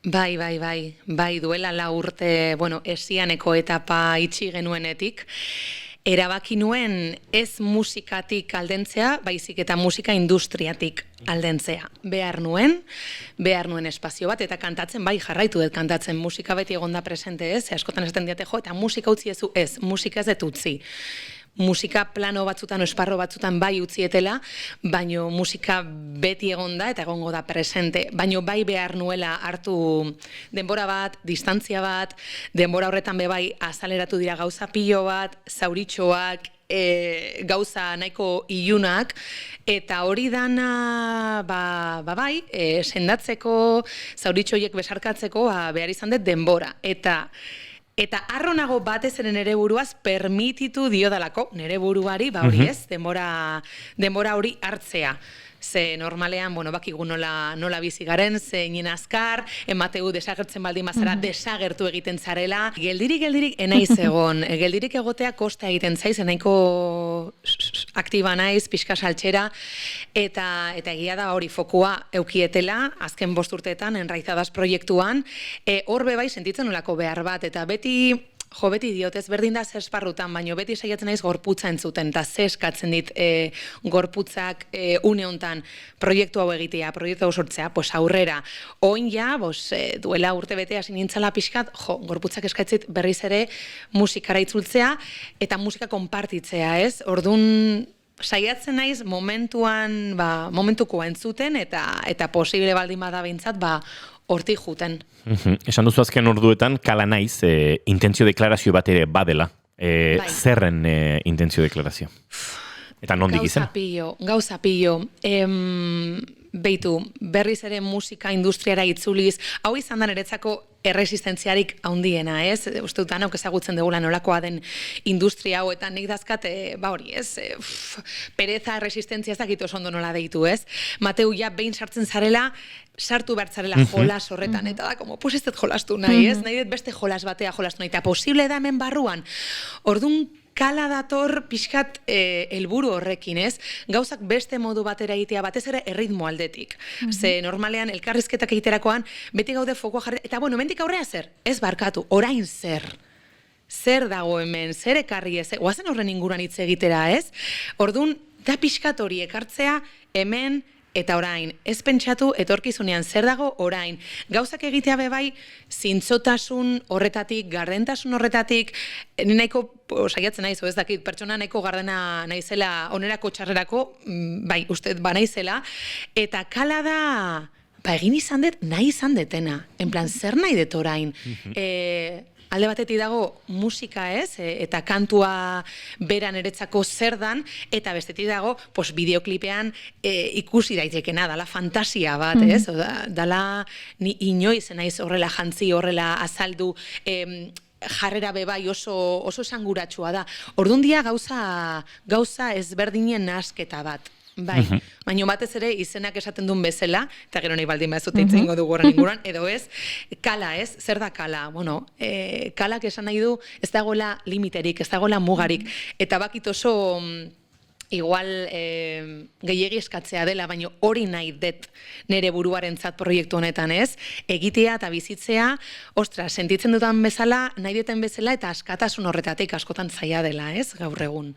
Bai, duela 4 urte, esianeko etapa itxi genuenetik, erabaki nuen ez musikatik aldentzea, baizik eta musika industriatik aldentzea. Behar nuen espazio bat, eta kantatzen, bai, jarraitu dut kantatzen, musika beti egonda presente ez, askotan esaten diate jo, eta musika utzi ez, musika ez dut utzi. Musika plano batzutan, esparro batzutan bai utzietela, baino musika beti egonda eta egongo da presente. Baino bai behar nuela hartu denbora bat, distantzia bat, denbora horretan bai azaleratu dira gauza pilo bat, zauritxoak, gauza nahiko ilunak, eta hori dana bai, sendatzeko, zauritxoiek besarkatzeko behar izan dut denbora. Eta arronago batez ere nere buruaz permititu diodalako, nere buruari, hori ez, denbora hori hartzea. Ze normalean, bakigu nola bizi garen, zeinen azkar, emateu desagertzen baldin bazara, desagertu egiten zarela. Geldirik enaiz egon, geldirik egotea kosta egiten zaiz, nahiko aktiba naiz, pixka saltxera, eta egia da hori fokua eukietela, azken 5 urteetan, enraizadas proiektuan, horbe bai sentitzen nolako behar bat, eta beti diotez, berdin da ze esparrutan, baino beti saiatzen naiz gorputza entzuten, eta ze eskatzen dit gorputzak une hontan proiektu hau egitea, proiektu hau sortzea, aurrera. Oin ja, duela urte bete hasi nintzala pixkat, gorputzak eskatzit berriz ere musikara itzultzea, eta musika konpartitzea, ez? Orduan, saiatzen naiz momentukoa entzuten, eta posible baldin bada behintzat, hortik juten. Esan duzu azken orduetan, kala naiz, intentzio deklarazio bat ere badela. Zerren intentzio deklarazio? Eta nondik izen? Gauza pillo. Beitu, berriz ere musika industriara itzuliz, hau izan da niretzako erresistentziarik handiena, ez? Uste dut anak ezagutzen dugula nolakoa den industria hau, eta nik dazkat, hori, ez? Pereza, resistentzia ez dakit oso ondo nola deitu, ez? Mateu, ja, behin sartzen zarela, sartu behar zarela jolas horretan, eta da, ez dut jolastu nahi, ez? Nahi dut beste jolas batea jolastu nahi, eta posible da hemen barruan. Orduan, kala dator pixkat helburu horrekin, ez? Gauzak beste modu batera egitea, batez ere erritmo aldetik. Ze normalean elkarrizketak egiterakoan beti gaude fokoa jarri, eta mendik aurrea zer? Ez barkatu, orain zer? Zer dago hemen, zer ekarri ez? Oazen horren inguruan hitz egitera, ez? Orduan, da pixkat hori ekartzea hemen eta orain, ez pentsatu etorkizunean zer dago orain. Gauzak egitea bai zintzotasun horretatik, gardentasun horretatik, ni nahiko saiatzen naiz, ez dakit, pertsona nahiko gardena naizela onerako txarrerako, bai, uste naizela, eta kala da, egin izan dut, nahi izan detena. En plan, zer nahi dut orain? Alde batetik dago musika ez, eta kantua beran eretzako zer dan, eta bestetik dago bideoklipean ikusi daitekena, dala fantasia bat, ez? Dala ni inoiz naiz horrela jantzi, horrela azaldu, jarrera bai oso esanguratsua da. Orduan dia gauza ezberdinen nahasketa bat. Bai, baina batez ere izenak esaten duen bezala, eta gero nahi baldin bazut itzengo dugu horren inguruan, edo ez, kala ez, zer da kala? Kalak esan nahi du ez dagoela limiterik, ez dagoela mugarik, eta bakit oso igual gehiegi eskatzea dela, baina hori nahi dut nire buruarentzat proiektu honetan, ez? Egitea eta bizitzea, sentitzen dudan bezala, nahi duten bezala, eta askatasun horretatik askotan zaila dela, ez? Gaur egun.